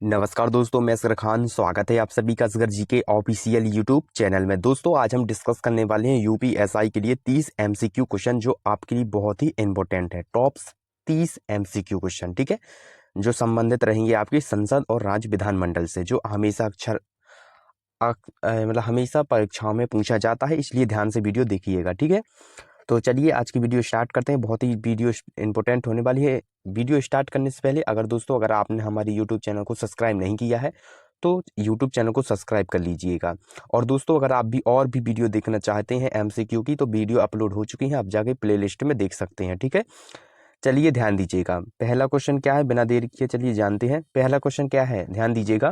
नमस्कार दोस्तों, मैं असगर खान। स्वागत है आप सभी का असगर जी के ऑफिशियल यूट्यूब चैनल में। दोस्तों आज हम डिस्कस करने वाले हैं यूपीएसआई के लिए 30 एमसीक्यू क्वेश्चन जो आपके लिए बहुत ही इंपॉर्टेंट है। टॉप 30 एमसीक्यू क्वेश्चन, ठीक है, जो संबंधित रहेंगे आपकी संसद और राज्य विधानमंडल से, जो हमेशा मतलब हमेशा परीक्षाओं में पूछा जाता है, इसलिए ध्यान से वीडियो देखिएगा, ठीक है। तो चलिए आज की वीडियो स्टार्ट करते हैं। बहुत ही वीडियो इंपॉर्टेंट होने वाली है। वीडियो स्टार्ट करने से पहले अगर आपने हमारे यूट्यूब चैनल को सब्सक्राइब नहीं किया है तो यूट्यूब चैनल को सब्सक्राइब कर लीजिएगा। और दोस्तों अगर आप भी और भी वीडियो देखना चाहते हैं एमसीक्यू की, तो वीडियो अपलोड हो चुकी है, आप जाके प्लेलिस्ट में देख सकते हैं, ठीक है। चलिए ध्यान दीजिएगा, पहला क्वेश्चन क्या है, बिना देरी किए चलिए जानते हैं पहला क्वेश्चन क्या है। ध्यान दीजिएगा,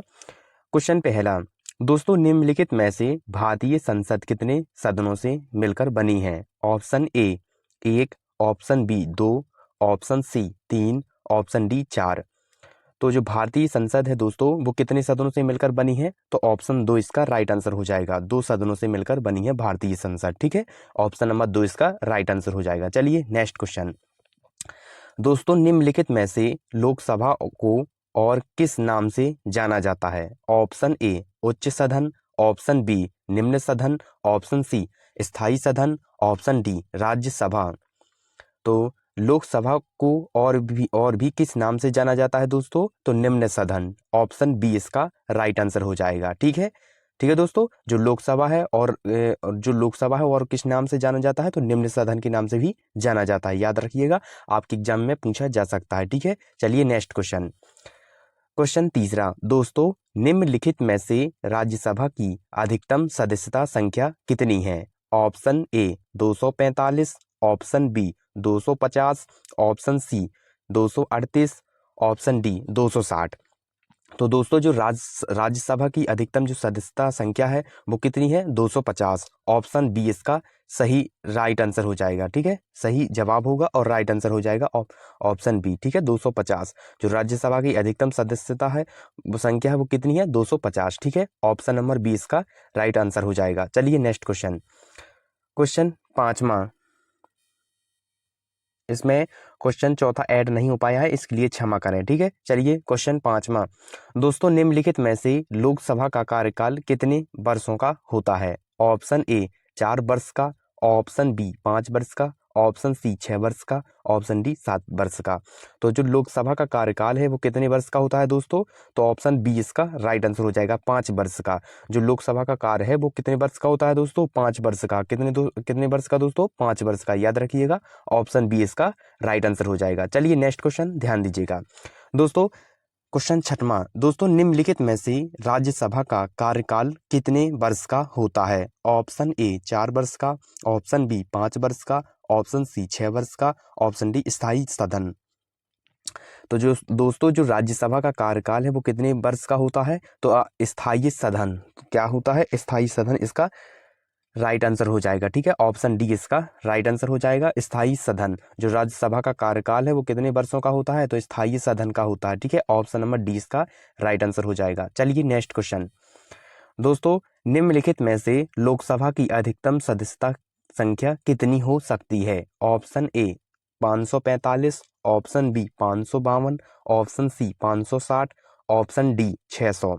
क्वेश्चन पहला, दोस्तों निम्नलिखित में से भारतीय संसद कितने सदनों से मिलकर बनी है? Option A 1, option B 2, option C 3, option D 4। तो जो भारतीय संसद है दोस्तों वो कितने सदनों से मिलकर बनी है? तो ऑप्शन 2 इसका राइट आंसर हो जाएगा। 2 सदनों से मिलकर बनी है भारतीय संसद, ठीक है। ऑप्शन नंबर 2 इसका राइट आंसर हो जाएगा। चलिए नेक्स्ट क्वेश्चन, दोस्तों निम्नलिखित में से लोकसभा को और किस नाम से जाना जाता है? ऑप्शन ए उच्च सदन, ऑप्शन बी निम्न सदन, ऑप्शन सी स्थायी सदन, ऑप्शन डी राज्यसभा। तो लोकसभा को और भी किस नाम से जाना जाता है दोस्तों? तो निम्न सदन। ऑप्शन बी इसका राइट आंसर हो जाएगा, ठीक है। ठीक है दोस्तों, जो लोकसभा है और किस नाम से जाना जाता है? तो निम्न सदन के नाम से भी जाना जाता है। याद रखिएगा, आपके एग्जाम में पूछा जा सकता है, ठीक है। चलिए नेक्स्ट क्वेश्चन, क्वेश्चन तीसरा, दोस्तों निम्नलिखित में से राज्यसभा की अधिकतम सदस्यता संख्या कितनी है? Option A 245, option B 250, option C 238, option D 260। तो दोस्तों जो राज्यसभा की अधिकतम जो सदस्यता संख्या है वो कितनी है? 250। ऑप्शन बी इसका सही राइट आंसर हो जाएगा, ठीक है। सही जवाब होगा और राइट आंसर हो जाएगा ऑप्शन बी, ठीक है। 250 जो राज्यसभा की अधिकतम सदस्यता है वो संख्या है वो कितनी है? 250, ठीक है। ऑप्शन नंबर बी इसका राइट आंसर हो जाएगा। चलिए नेक्स्ट क्वेश्चन, क्वेश्चन पांचवा, इसमें क्वेश्चन चौथा ऐड नहीं हो पाया है, इसके लिए क्षमा करें, ठीक है। चलिए क्वेश्चन पांचवा, दोस्तों निम्नलिखित में से लोकसभा का कार्यकाल कितने वर्षों का होता है? ऑप्शन ए 4 वर्ष का, ऑप्शन बी 5 वर्ष का, ऑप्शन सी 6 वर्ष का, ऑप्शन डी 7 वर्ष का। तो जो लोकसभा का कार्यकाल है वो कितने वर्ष का होता है दोस्तों? तो ऑप्शन बी इसका राइट आंसर हो जाएगा, 5 वर्ष का। जो लोकसभा का कार्य है वो कितने वर्ष का होता है दोस्तों? 5 वर्ष का। कितने वर्ष का दोस्तों? 5 वर्ष का। याद रखिएगा, ऑप्शन बी इसका राइट आंसर हो जाएगा। चलिए नेक्स्ट क्वेश्चन ध्यान दीजिएगा दोस्तों, क्वेश्चन छठवां, दोस्तों निम्नलिखित में से राज्यसभा का कार्यकाल कितने वर्ष का होता है? ऑप्शन ए 4 वर्ष का, ऑप्शन बी 5 वर्ष का, ऑप्शन सी 6 वर्ष का, ऑप्शन डी स्थायी सदन। तो जो दोस्तों जो राज्यसभा का कार्यकाल है वो कितने वर्ष का होता है? तो स्थायी सदन क्या होता है? स्थायी सदन इसका राइट आंसर हो जाएगा, ठीक है। ऑप्शन डी इसका राइट आंसर हो जाएगा। स्थायी सदन जो राज्यसभा का कार्यकाल है वो कितने वर्षों का होता है? तो स्थायी सदन का होता है, ठीक है। ऑप्शन नंबर डी इसका राइट आंसर हो जाएगा। चलिए नेक्स्ट क्वेश्चन, दोस्तों निम्नलिखित में से लोकसभा की अधिकतम सदस्यता संख्या कितनी हो सकती है? Option A 545, option B 552, option C 560, option D 600।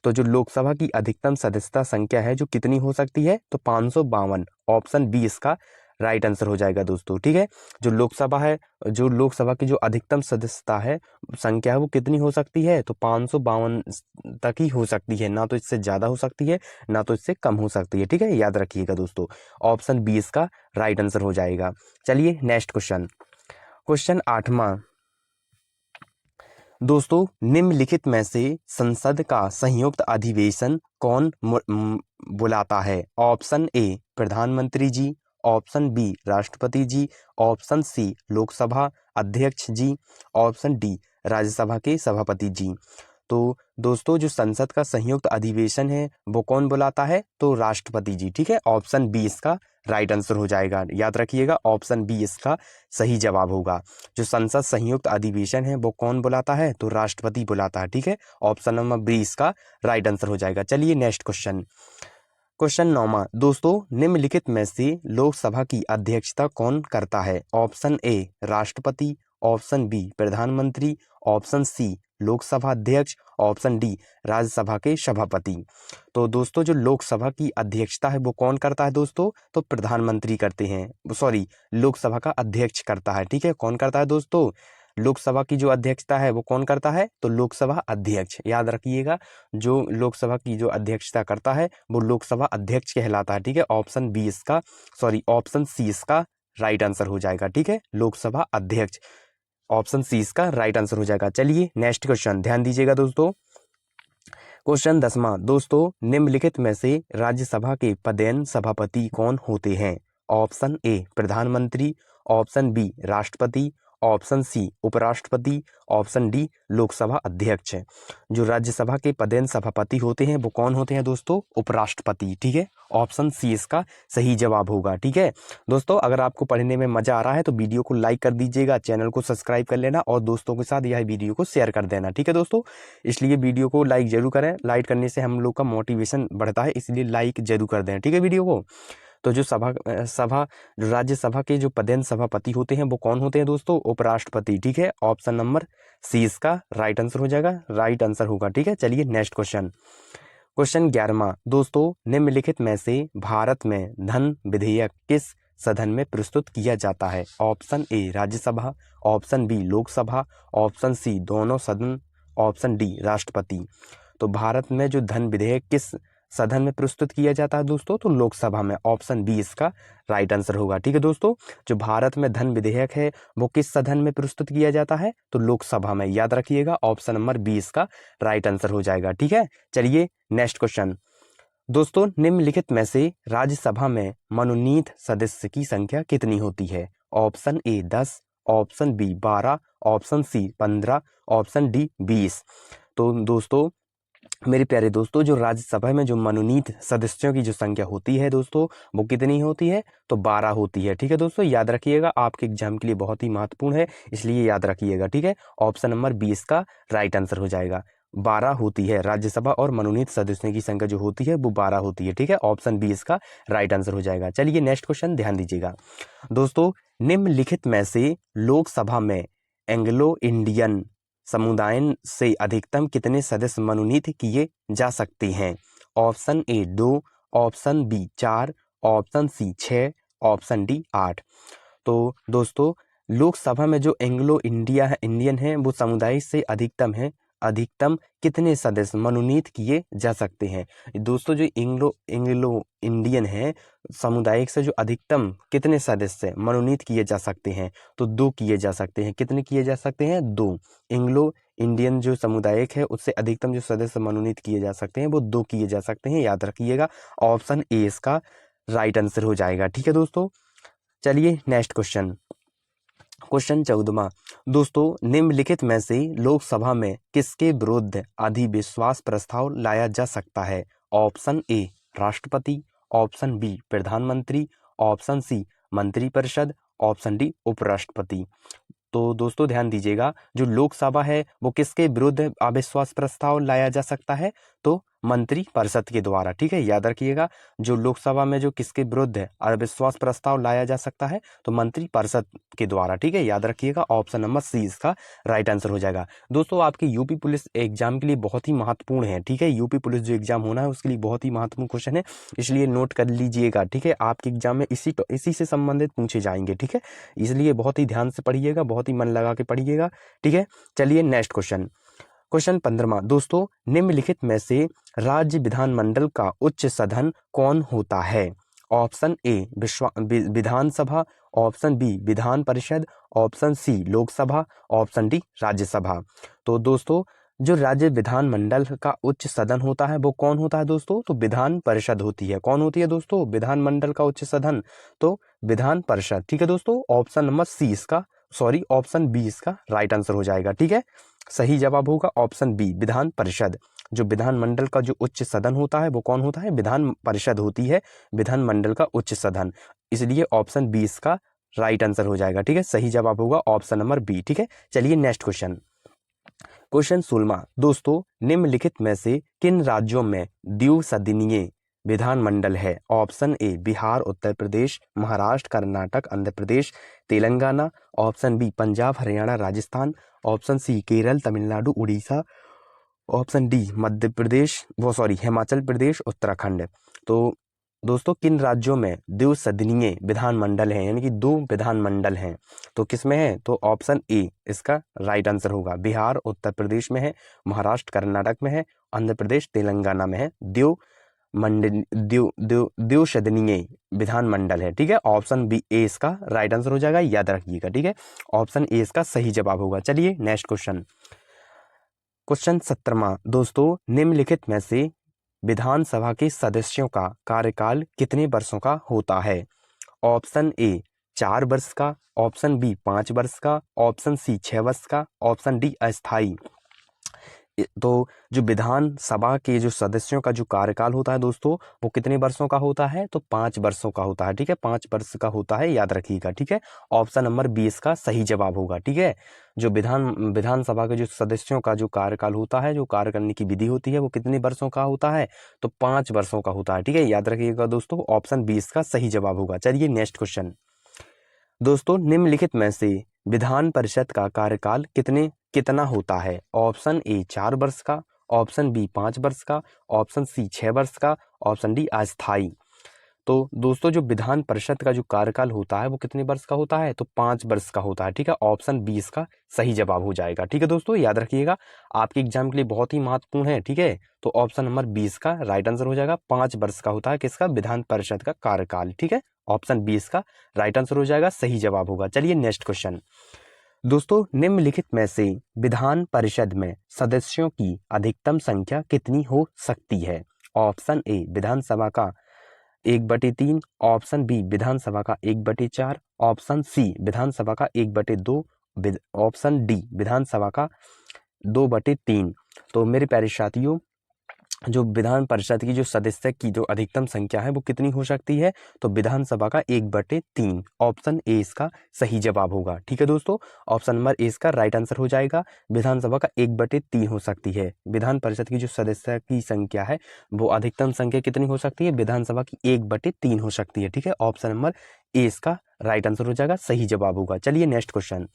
तो जो लोकसभा की अधिकतम सदस्यता संख्या है जो कितनी हो सकती है? तो 552। ऑप्शन बी इसका राइट आंसर हो जाएगा दोस्तों, ठीक है। जो लोकसभा की जो अधिकतम सदस्यता है संख्या है वो कितनी हो सकती है? तो 552 तक ही हो सकती है, ना तो इससे ज्यादा हो सकती है ना तो इससे कम हो सकती है, ठीक है। याद रखिएगा दोस्तों, ऑप्शन बी इसका राइट आंसर हो जाएगा। चलिए नेक्स्ट क्वेश्चन, क्वेश्चन आठवां, दोस्तों निम्नलिखित में से संसद का संयुक्त अधिवेशन कौन बुलाता है? ऑप्शन ए प्रधानमंत्री जी, ऑप्शन बी राष्ट्रपति जी, ऑप्शन सी लोकसभा अध्यक्ष जी, ऑप्शन डी राज्यसभा के सभापति जी। तो दोस्तों जो संसद का संयुक्त अधिवेशन है वो कौन बुलाता है? तो राष्ट्रपति जी, ठीक है। ऑप्शन बी इसका राइट आंसर हो जाएगा। याद रखिएगा, ऑप्शन बी इसका सही जवाब होगा। जो संसद संयुक्त अधिवेशन है वो कौन बुलाता है? तो राष्ट्रपति बुलाता है, ठीक है। ऑप्शन नंबर बी इसका राइट आंसर हो जाएगा। चलिए नेक्स्ट क्वेश्चन, क्वेश्चन 9वां, दोस्तों निम्नलिखित में से लोकसभा की अध्यक्षता कौन करता है? ऑप्शन ए राष्ट्रपति, ऑप्शन बी प्रधानमंत्री, ऑप्शन सी लोकसभा अध्यक्ष, ऑप्शन डी राज्यसभा के सभापति। तो दोस्तों जो लोकसभा की अध्यक्षता है वो कौन करता है दोस्तों, तो प्रधानमंत्री करते हैं, सॉरी लोकसभा का अध्यक्ष करता है, ठीक है। कौन करता है दोस्तों, लोकसभा की जो अध्यक्षता है वो कौन करता है, तो लोकसभा अध्यक्ष। याद रखिएगा, जो लोकसभा की जो अध्यक्षता करता है वो लोकसभा अध्यक्ष कहलाता है, ठीक है। ऑप्शन बी इसका, सॉरी ऑप्शन सी इसका राइट आंसर हो जाएगा, ठीक है, लोकसभा अध्यक्ष। ऑप्शन सी इसका राइट आंसर हो जाएगा। चलिए नेक्स्ट क्वेश्चन ध्यान दीजिएगा दोस्तों। क्वेश्चन 10वां दोस्तों, निम्नलिखित में से राज्यसभा के पदेन सभापति कौन होते हैं। ऑप्शन ए प्रधानमंत्री, ऑप्शन बी राष्ट्रपति, ऑप्शन सी उपराष्ट्रपति, ऑप्शन डी लोकसभा अध्यक्ष। जो राज्यसभा के पदेन सभापति होते हैं वो कौन होते हैं दोस्तों, उपराष्ट्रपति, ठीक है। ऑप्शन सी इसका सही जवाब होगा, ठीक है। दोस्तों अगर आपको पढ़ने में मजा आ रहा है तो वीडियो को लाइक कर दीजिएगा, चैनल को सब्सक्राइब कर लेना और दोस्तों के साथ यह वीडियो को शेयर कर देना, ठीक है दोस्तों। इसलिए वीडियो को लाइक जरूर करें, लाइक करने से हम लोग का मोटिवेशन बढ़ता है, इसलिए लाइक जरूर कर दें, ठीक है वीडियो को। तो जो राज्यसभा के जो पदेन सभापति होते हैं वो कौन होते हैं दोस्तों, उपराष्ट्रपति, ठीक है। ऑप्शन नंबर सी इसका राइट आंसर हो जाएगा, राइट आंसर होगा, ठीक है। चलिए नेक्स्ट क्वेश्चन, क्वेश्चन 11वां दोस्तों, निम्नलिखित में से भारत में धन विधेयक किस सदन में प्रस्तुत किया जाता है। Option A Rajya Sabha, option B Lok Sabha, option C दोनों सदन, ऑप्शन डी राष्ट्रपति। तो भारत में जो धन विधेयक किस सदन में प्रस्तुत किया जाता है दोस्तों, तो लोकसभा में। ऑप्शन बी इसका राइट आंसर होगा, ठीक है दोस्तों। जो भारत में धन विधेयक है वो किस सदन में प्रस्तुत किया जाता है, तो लोकसभा में। याद रखिएगा, ऑप्शन नंबर बी इसका राइट आंसर हो जाएगा, ठीक है। चलिए नेक्स्ट क्वेश्चन दोस्तों, निम्नलिखित में से राज्यसभा में मनोनीत सदस्य की संख्या कितनी होती है। Option A 10, option B 12, option C 15, option D 20। तो दोस्तों मेरे प्यारे दोस्तों, जो राज्यसभा में जो मनोनीत सदस्यों की जो संख्या होती है दोस्तों वो कितनी होती है, तो 12 होती है, ठीक है दोस्तों। याद रखिएगा, आपके एग्जाम के लिए बहुत ही महत्वपूर्ण है, इसलिए याद रखिएगा, ठीक है। ऑप्शन नंबर 20 का राइट आंसर हो जाएगा, 12 होती है राज्यसभा और मनोनीत सदस्यों की संख्या जो होती है वो 12 होती है, ठीक है। ऑप्शन 20 का राइट आंसर हो जाएगा। चलिए नेक्स्ट क्वेश्चन ध्यान दीजिएगा दोस्तों, निम्नलिखित में से लोकसभा में एंग्लो इंडियन समुदाय से अधिकतम कितने सदस्य मनोनीत किए जा सकते हैं। Option A 2, option B 4, option C 6, option D 8। तो दोस्तों लोकसभा में जो एंग्लो इंडियन है वो समुदाय से अधिकतम कितने सदस्य मनोनीत किए जा सकते हैं। दोस्तों जो एंग्लो इंडियन है समुदाय से जो अधिकतम कितने सदस्य मनोनीत किए जा सकते हैं, तो 2 किए जा सकते हैं। कितने किए जा सकते हैं, 2। एंग्लो इंडियन जो समुदाय है उससे अधिकतम जो सदस्य मनोनीत किए जा सकते हैं वो 2 किए जा सकते हैं। याद रखिएगा, ऑप्शन ए इसका राइट आंसर हो जाएगा, ठीक है दोस्तों। चलिए नेक्स्ट क्वेश्चन, क्वेश्चन 14वां दोस्तों, निम्नलिखित में से लोकसभा में किसके विरुद्ध अविश्वास प्रस्ताव लाया जा सकता है। ऑप्शन ए राष्ट्रपति, ऑप्शन बी प्रधानमंत्री, ऑप्शन सी मंत्रिपरिषद, ऑप्शन डी उपराष्ट्रपति। तो दोस्तों ध्यान दीजिएगा, जो लोकसभा है वो किसके विरुद्ध अविश्वास प्रस्ताव लाया जा सकता है, तो मंत्री परिषद के द्वारा, ठीक है। याद रखिएगा, जो लोकसभा में जो किसके विरुद्ध अविश्वास प्रस्ताव लाया जा सकता है, तो मंत्री परिषद के द्वारा, ठीक है। याद रखिएगा, ऑप्शन नंबर सी इसका राइट आंसर हो जाएगा। दोस्तों आपके यूपी पुलिस एग्जाम के लिए बहुत ही महत्वपूर्ण है, ठीक है। यूपी पुलिस जो एग्जाम होना है उसके लिए बहुत ही महत्वपूर्ण क्वेश्चन है, इसलिए नोट कर लीजिएगा, ठीक है। आपके एग्जाम में इसी से संबंधित पूछे जाएंगे, ठीक है। इसलिए बहुत ही ध्यान से पढ़िएगा, बहुत ही मन लगा के पढ़िएगा, ठीक है। चलिए नेक्स्ट क्वेश्चन, क्वेश्चन 15वां दोस्तों, निम्नलिखित में से राज्य विधानमंडल का उच्च सदन कौन होता है। Option A Vidhan Sabha, option B Vidhan Parishad, option C Lok Sabha, option D Rajya Sabha. तो दोस्तों जो राज्य विधानमंडल का उच्च सदन होता है वो कौन होता है दोस्तों, तो विधान परिषद होती है। कौन होती है दोस्तों, विधानमंडल का उच्च सदन, तो विधान परिषद, ठीक है दोस्तों। ऑप्शन नंबर सी इसका, सॉरी ऑप्शन बी इसका राइट आंसर हो जाएगा, ठीक है। सही जवाब होगा ऑप्शन बी विधान परिषद। जो विधानमंडल का जो उच्च सदन होता है वो कौन होता है, विधान परिषद होती है, विधानमंडल का उच्च सदन, इसलिए ऑप्शन बी इसका राइट आंसर हो जाएगा, ठीक है। सही जवाब होगा ऑप्शन नंबर बी, ठीक है। चलिए नेक्स्ट क्वेश्चन, क्वेश्चन 16वां दोस्तों, निम्नलिखित में से किन राज्यों में द्विसदनीय विधानमंडल है? Option A Bihar, Uttar Pradesh, Maharashtra, Karnataka, Andhra Pradesh, Telangana. Option B Punjab, Haryana, Rajasthan. Option C Kerala, Tamil Nadu, Orissa. Option D Madhya Pradesh, Himachal Pradesh, Uttarakhand. तो दोस्तों किन राज्यों में द्विसदनीय विधानमंडल है, यानी कि 2 विधानमंडल हैं? तो किस में है? तो ऑप्शन ए इसका राइट आंसर होगा। बिहार, उत्तर प्रदेश में है, महाराष्ट्र, कर्नाटक में है, आंध्र प्रदेश, तेलंगाना में है। द्विसदनीय विधानमंडल है, ठीक है। ऑप्शन बी ए इसका राइट आंसर हो जाएगा, याद रखिएगा, ठीक है। ऑप्शन ए इसका सही जवाब होगा। चलिए नेक्स्ट क्वेश्चन 17वां। दोस्तों निम्नलिखित में से विधानसभा के सदस्यों का कार्यकाल कितने वर्षों का होता है? ऑप्शन ए 4 वर्ष का, ऑप्शन बी 5 वर्ष का, ऑप्शन सी 6 वर्ष का, ऑप्शन डी अस्थायी। तो जो विधानसभा के जो सदस्यों का जो कार्यकाल होता है दोस्तों, वो कितने वर्षों का होता है? तो 5 वर्षों का होता है, ठीक है। 5 वर्ष का होता है, याद रखिएगा, ठीक है। ऑप्शन नंबर 20 का सही जवाब होगा, ठीक है। जो विधानसभा के जो सदस्यों का जो कार्यकाल होता है, जो कार्य करने की विधि होती है, वो कितने वर्षों का होता है? तो 5 वर्षों का होता है, ठीक है। याद रखिएगा दोस्तों, ऑप्शन 20 का सही जवाब होगा। चलिए नेक्स्ट क्वेश्चन। दोस्तों निम्नलिखित में से विधान परिषद का कार्यकाल कितना होता है? ऑप्शन ए 4 वर्ष का, ऑप्शन बी 5 वर्ष का, ऑप्शन सी 6 वर्ष का, ऑप्शन डी अस्थायी। तो दोस्तों जो विधान परिषद का जो कार्यकाल होता है वो कितने वर्ष का होता है? तो 5 वर्ष का होता है, ठीक है। ऑप्शन 20 का सही जवाब हो जाएगा, ठीक है दोस्तों। याद रखिएगा, आपके एग्जाम के लिए बहुत ही महत्वपूर्ण है, ठीक है। तो ऑप्शन नंबर 20 का राइट आंसर हो जाएगा। 5 वर्ष का होता है किसका? विधान परिषद का कार्यकाल, ठीक है। ऑप्शन 20 का राइट आंसर हो जाएगा, सही जवाब होगा। चलिए नेक्स्ट क्वेश्चन। दोस्तों निम्नलिखित में से विधान परिषद में सदस्यों की अधिकतम संख्या कितनी हो सकती है? ऑप्शन ए विधानसभा का 1/3, ऑप्शन बी विधानसभा का 1/4, ऑप्शन सी विधानसभा का 1/2, ऑप्शन डी विधानसभा का 2/3। तो मेरे प्यारे साथियों, जो विधान परिषद की जो सदस्य की जो अधिकतम संख्या है वो कितनी हो सकती है? तो विधानसभा का 1/3। ऑप्शन ए इसका सही जवाब होगा, ठीक है दोस्तों। ऑप्शन नंबर ए इसका राइट आंसर हो जाएगा। विधानसभा का 1/3 हो सकती है। विधान परिषद की जो सदस्य की संख्या है वो अधिकतम संख्या कितनी हो सकती है? विधानसभा की 1/3 हो सकती है, ठीक है। ऑप्शन नंबर ए इसका राइट आंसर हो जाएगा, सही जवाब होगा। चलिए नेक्स्ट क्वेश्चन।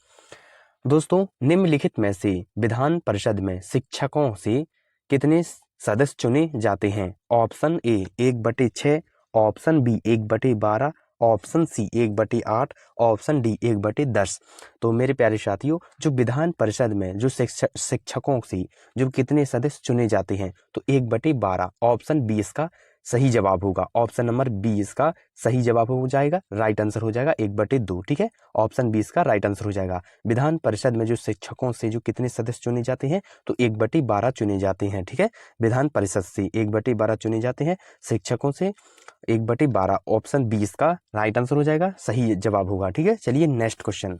दोस्तों निम्नलिखित में से विधान परिषद में शिक्षकों से कितने सदस्य चुने जाते हैं? Option A 1/6, option B 1/12, option C 1/8, option D 1/10। तो मेरे प्यारे साथियों, जो विधान परिषद में जो शिक्षकों से जो कितने सदस्य चुने जाते हैं, तो 1/12। ऑप्शन बी इसका सही जवाब होगा। ऑप्शन नंबर 20 का सही जवाब हो जाएगा, राइट आंसर हो जाएगा 1/2, ठीक है। ऑप्शन 20 का राइट आंसर हो जाएगा। विधान परिषद में जो शिक्षकों से जो कितने सदस्य चुने जाते हैं? तो 1/12 चुने जाते हैं, ठीक है। विधान परिषद से 1/12 चुने जाते हैं, शिक्षकों से 1/12। ऑप्शन 20 का राइट आंसर हो जाएगा, सही जवाब होगा, ठीक है। चलिए नेक्स्ट क्वेश्चन।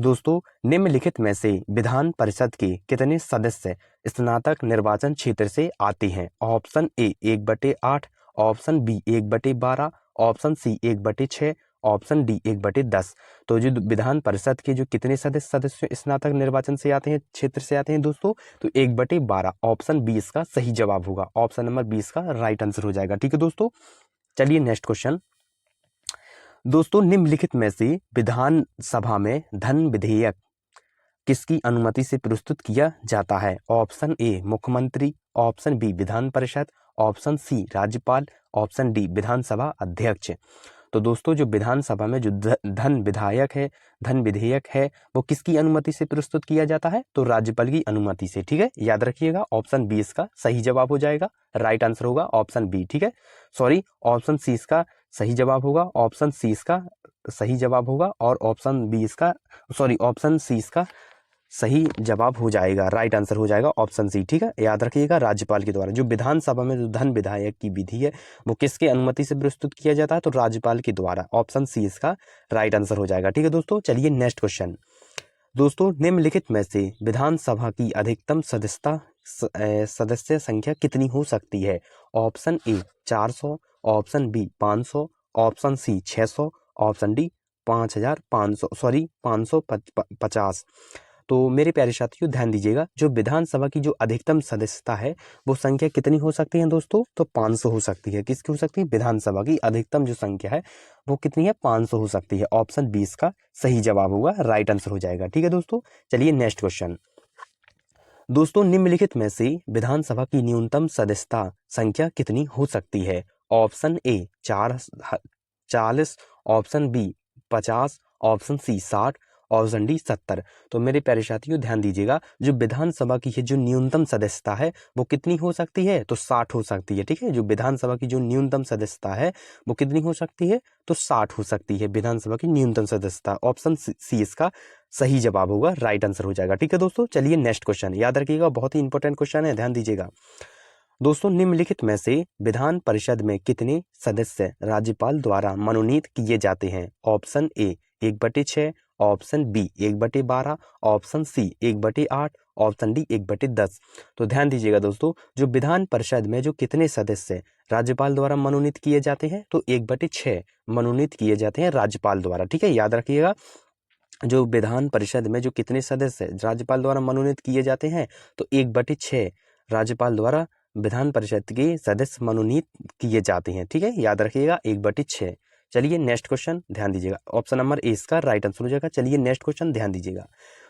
दोस्तों निम्नलिखित में से विधान परिषद के कितने सदस्य स्नातक निर्वाचन क्षेत्र से आते हैं? Option A 1/8, option B 1/12, option C 1/6, option D 1/10। तो जो विधान परिषद के जो कितने सदस्य स्नातक निर्वाचन से आते हैं, क्षेत्र से आते हैं दोस्तों? तो 1/12। ऑप्शन 20 का सही जवाब होगा। ऑप्शन नंबर 20 का राइट आंसर हो जाएगा, ठीक है दोस्तों। चलिए नेक्स्ट क्वेश्चन। दोस्तों निम्नलिखित में से विधानसभा में धन विधेयक किसकी अनुमति से प्रस्तुत किया जाता है? ऑप्शन ए मुख्यमंत्री, option B Vidhan Parishad, option सी राज्यपाल, ऑप्शन डी विधानसभा अध्यक्ष। तो दोस्तों जो विधानसभा में जो धन विधेयक है वो किसकी अनुमति से प्रस्तुत किया जाता है? तो राज्यपाल की अनुमति से, ठीक है। याद रखिएगा, ऑप्शन 20 का सही जवाब हो जाएगा, राइट आंसर होगा ऑप्शन बी, ठीक है। ऑप्शन सी इसका सही जवाब होगा, ऑप्शन सी इसका सही जवाब होगा, और ऑप्शन सी इसका सही जवाब हो जाएगा, राइट आंसर हो जाएगा ऑप्शन सी, ठीक है। याद रखिएगा, राज्यपाल के द्वारा जो विधानसभा में जो धन विधायक की विधि है वो किसके अनुमति से प्रस्तुत किया जाता है? तो राज्यपाल के द्वारा। ऑप्शन सी इसका राइट आंसर हो जाएगा, ठीक है दोस्तों। चलिए नेक्स्ट क्वेश्चन। दोस्तों निम्नलिखित में से विधानसभा की अधिकतम सदस्य संख्या कितनी हो सकती है? Option A 400, option B 500, option C 600, option D 550। तो मेरे प्यारे साथियों ध्यान दीजिएगा, जो विधानसभा की जो अधिकतम सदस्यता है वो संख्या कितनी हो सकती है दोस्तों? तो 500 हो सकती है। किसकी हो सकती है? विधानसभा की अधिकतम जो संख्या है वो कितनी है? 500 हो सकती है। ऑप्शन 20 का सही जवाब होगा, राइट आंसर हो जाएगा। ठीक है दोस्तों, चलिए नेक्स्ट क्वेश्चन। दोस्तों निम्नलिखित में से विधानसभा की न्यूनतम सदस्यता संख्या कितनी हो सकती है? Option A 40, option B 50, option C 60, option D 70। तो मेरे प्यारे साथियों ध्यान दीजिएगा, जो विधानसभा की है जो न्यूनतम सदस्यता है वो कितनी हो सकती है? तो 60 हो सकती है। ठीक है, जो विधानसभा की जो न्यूनतम सदस्यता है वो कितनी हो सकती है? तो 60 हो सकती है विधानसभा की न्यूनतम सदस्यता। ऑप्शन सी इसका सही जवाब होगा, राइट आंसर हो जाएगा। ठीक है दोस्तों, चलिए नेक्स्ट क्वेश्चन, याद रखिएगा बहुत ही इंपॉर्टेंट क्वेश्चन है, ध्यान दीजिएगा। दोस्तों निम्नलिखित में से विधान परिषद में कितने सदस्य राज्यपाल द्वारा मनोनीत किए जाते हैं? Option A 1/6, option B 1/12, option C 1/8, option D 1/10। तो ध्यान दीजिएगा दोस्तों, जो विधान परिषद में जो कितने सदस्य राज्यपाल द्वारा मनोनीत किए जाते हैं? तो 1/6 मनोनीत किए जाते हैं राज्यपाल द्वारा। ठीक है, याद रखिएगा, जो विधान परिषद में जो कितने सदस्य राज्यपाल द्वारा मनोनीत किए जाते हैं? तो 1/6 राज्यपाल द्वारा विधान परिषद के सदस्य मनोनीत किए जाते हैं। ठीक है, याद रखिएगा 1/6। चलिए नेक्स्ट क्वेश्चन, ध्यान दीजिएगा, ऑप्शन नंबर ए इसका राइट आंसर हो जाएगा। चलिए नेक्स्ट क्वेश्चन, ध्यान दीजिएगा।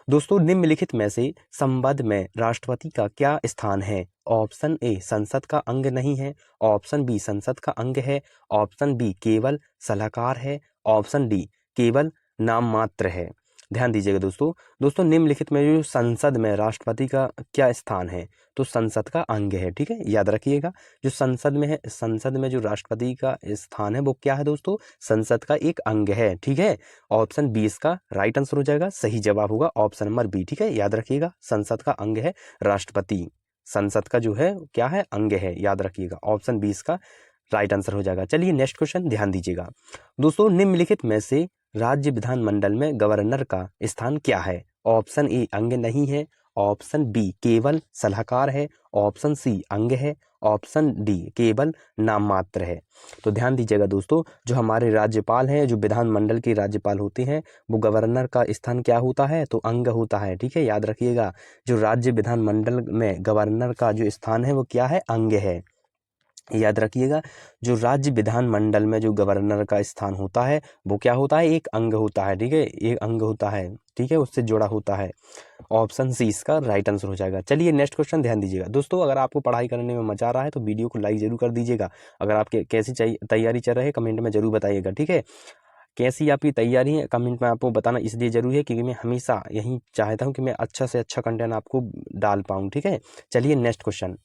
दोस्तों निम्नलिखित में से संसद में राष्ट्रपति का क्या स्थान है? ऑप्शन ए संसद का अंग नहीं है, ऑप्शन बी संसद का अंग है, ऑप्शन बी केवल सलाहकार है, ऑप्शन डी केवल नाम मात्र है। ध्यान दीजिएगा दोस्तों निम्नलिखित में जो संसद में राष्ट्रपति का क्या स्थान है? तो संसद का अंग है। ठीक है, याद रखिएगा, जो संसद में है, संसद में जो राष्ट्रपति का स्थान है वो क्या है दोस्तों? संसद का एक अंग है। ठीक है, ऑप्शन बी इसका राइट आंसर हो जाएगा, सही जवाब होगा ऑप्शन नंबर बी। ठीक है, याद रखिएगा, संसद का अंग है राष्ट्रपति, संसद का जो है क्या है? अंग है, याद रखिएगा, ऑप्शन बी इसका राइट आंसर हो जाएगा। चलिए नेक्स्ट क्वेश्चन, ध्यान दीजिएगा। दोस्तों निम्नलिखित में से राज्य विधानमंडल में गवर्नर का स्थान क्या है? ऑप्शन ए अंग नहीं है, ऑप्शन बी केवल सलाहकार है, ऑप्शन सी अंग है, ऑप्शन डी केवल नाम मात्र है। तो ध्यान दीजिएगा दोस्तों, जो हमारे राज्यपाल हैं, जो विधानमंडल के राज्यपाल होते हैं, वो गवर्नर का स्थान क्या होता है? तो अंग होता है। ठीक है, याद रखिएगा, जो राज्य विधानमंडल में गवर्नर का जो स्थान है वो क्या है? अंग है। याद रखिएगा, जो राज्य विधानमंडल में जो गवर्नर का स्थान होता है वो क्या होता है? एक अंग होता है। ठीक है, एक अंग होता है, ठीक है, उससे जुड़ा होता है। ऑप्शन सी इसका राइट आंसर हो जाएगा। चलिए नेक्स्ट क्वेश्चन, ध्यान दीजिएगा दोस्तों, अगर आपको पढ़ाई करने में मजा आ रहा है तो वीडियो को लाइक जरूर कर दीजिएगा। अगर आपके कैसी तैयारी चल रही है कमेंट में जरूर बताइएगा। ठीक है, कैसी आपकी तैयारी है कमेंट में आपको बताना इसलिए जरूरी है क्योंकि मैं हमेशा यही चाहता हूँ कि मैं अच्छा से अच्छा कंटेंट आपको डाल पाऊँ। ठीक है, चलिए नेक्स्ट क्वेश्चन।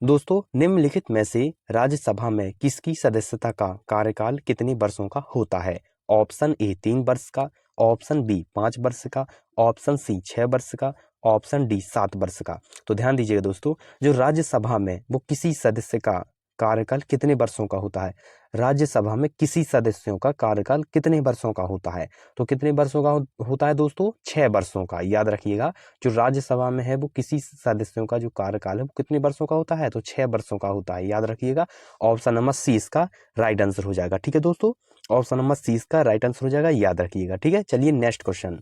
दोस्तों निम्नलिखित में से राज्यसभा में किसकी सदस्यता का कार्यकाल कितने वर्षों का होता है? ऑप्शन ए 3 वर्ष का, ऑप्शन बी 5 वर्ष का, ऑप्शन सी 6 वर्ष का, ऑप्शन डी 7 वर्ष का। तो ध्यान दीजिएगा दोस्तों, जो राज्यसभा में वो किसी सदस्य का कार्यकाल कितने वर्षों का होता है? राज्यसभा में किसी सदस्यों का कार्यकाल कितने वर्षों का होता है? तो कितने वर्षों का होता है दोस्तों? 6 वर्षों का। याद रखिएगा, जो राज्यसभा में है वो किसी सदस्यों का जो कार्यकाल है वो कितने वर्षों का होता है? तो 6 वर्षों का होता है। याद रखिएगा, ऑप्शन नंबर सी इसका राइट आंसर हो जाएगा। ठीक है दोस्तों, ऑप्शन नंबर सी इसका राइट आंसर हो जाएगा, याद रखिएगा। ठीक है, चलिए नेक्स्ट क्वेश्चन।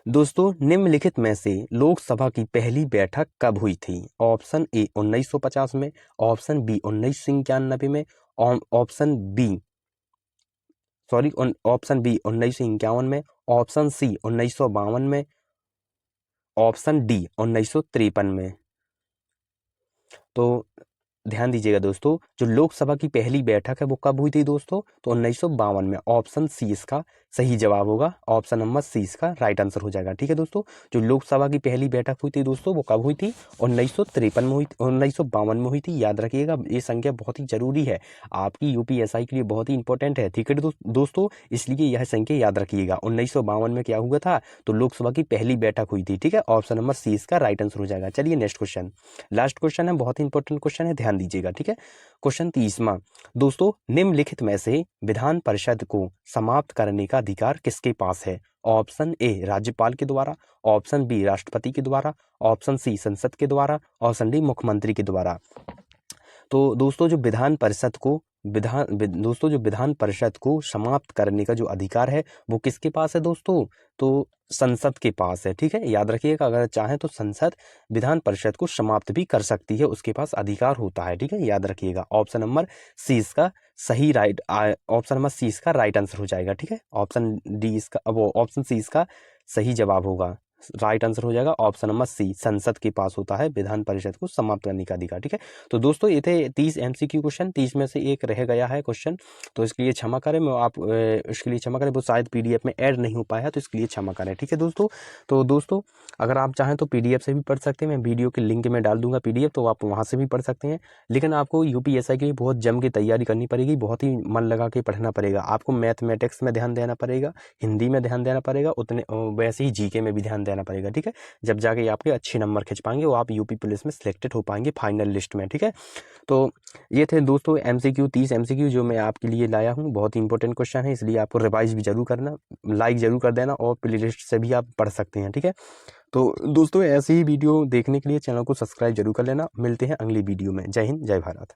दोस्तों निम्नलिखित में से लोकसभा की पहली बैठक कब हुई थी? ऑप्शन ए 1950 में, ऑप्शन बी 1991 में, ऑप्शन बी ऑप्शन बी 1951 में, ऑप्शन सी 1952 में, ऑप्शन डी 1953 में। तो ध्यान दीजिएगा दोस्तों, जो लोकसभा की पहली बैठक है वो कब हुई थी दोस्तों? तो 1952 में। ऑप्शन सी इसका सही जवाब होगा, ऑप्शन नंबर सी इसका राइट आंसर हो जाएगा। ठीक है दोस्तों, जो लोकसभा की पहली बैठक हुई थी दोस्तों वो कब हुई थी? 1953 में हुई, 1952 में हुई थी। याद रखिएगा, ये संख्या बहुत ही जरूरी है, आपकी यूपीएसआई के लिए बहुत ही इंपॉर्टेंट है। ठीक है दोस्तों, इसलिए यह संख्या याद रखिएगा। 1952 में क्या हुआ था? तो लोकसभा की पहली बैठक हुई थी। ठीक है, ऑप्शन नंबर सी इसका राइट आंसर हो जाएगा। चलिए नेक्स्ट क्वेश्चन, लास्ट क्वेश्चन है, बहुत ही इंपॉर्टेंट क्वेश्चन है, ध्यान दीजिएगा। ठीक है, क्वेश्चन 30वां। दोस्तों निम्नलिखित में से विधान परिषद को समाप्त करने का अधिकार किसके पास है? ऑप्शन ए राज्यपाल के द्वारा, ऑप्शन बी राष्ट्रपति के द्वारा, ऑप्शन सी संसद के द्वारा, ऑप्शन डी मुख्यमंत्री के द्वारा। तो दोस्तों जो विधान परिषद को दोस्तों जो विधान परिषद को समाप्त करने का जो अधिकार है वो किसके पास है दोस्तों? तो संसद के पास है। ठीक है, याद रखिएगा, अगर चाहे तो संसद विधान परिषद को समाप्त भी कर सकती है, उसके पास अधिकार होता है। ठीक है, याद रखिएगा। ऑप्शन नंबर सी इसका सही ऑप्शन नंबर सी इसका राइट आंसर हो जाएगा। ठीक है, ऑप्शन डी इसका वो ऑप्शन सी इसका सही जवाब होगा, राइट आंसर हो जाएगा ऑप्शन नंबर सी, संसद के पास होता है विधान परिषद को समाप्त करने का अधिकार। ठीक है, तो दोस्तों ये थे 30 MCQ क्वेश्चन, 30 में से एक रह गया है क्वेश्चन, तो इसके लिए क्षमा करें। मैं आप इसके लिए क्षमा करें, वो शायद PDF में ऐड नहीं हो पाया, तो इसके लिए क्षमा करें। ठीक है दोस्तों, तो दोस्तों अगर आप चाहें तो PDF से भी पढ़ सकते हैं, मैं वीडियो के लिंक में डाल दूंगा PDF, तो आप वहाँ से भी पढ़ सकते हैं। लेकिन आपको UPSI के लिए बहुत जम के तैयारी करनी पड़ेगी, बहुत ही मन लगा के पढ़ना पड़ेगा। आपको मैथमेटिक्स में ध्यान देना पड़ेगा, हिंदी में ध्यान देना पड़ेगा, उतने वैसे ही GK में भी ध्यान देना पड़ेगा। ठीक है, जब जाके आपके अच्छे नंबर खिंच पाएंगे, वो आप UP पुलिस में सिलेक्टेड हो पाएंगे फाइनल लिस्ट में। ठीक है, तो ये थे दोस्तों MCQ 30 MCQ जो मैं आपके लिए लाया हूँ, बहुत ही इंपॉर्टेंट क्वेश्चन है, इसलिए आपको रिवाइज भी जरूर करना, लाइक जरूर कर देना, और प्ले लिस्ट से भी आप पढ़ सकते हैं। ठीक है, तो दोस्तों ऐसे ही वीडियो देखने के लिए चैनल को सब्सक्राइब जरूर कर लेना। मिलते हैं अगली वीडियो में। जय हिंद, जय भारत।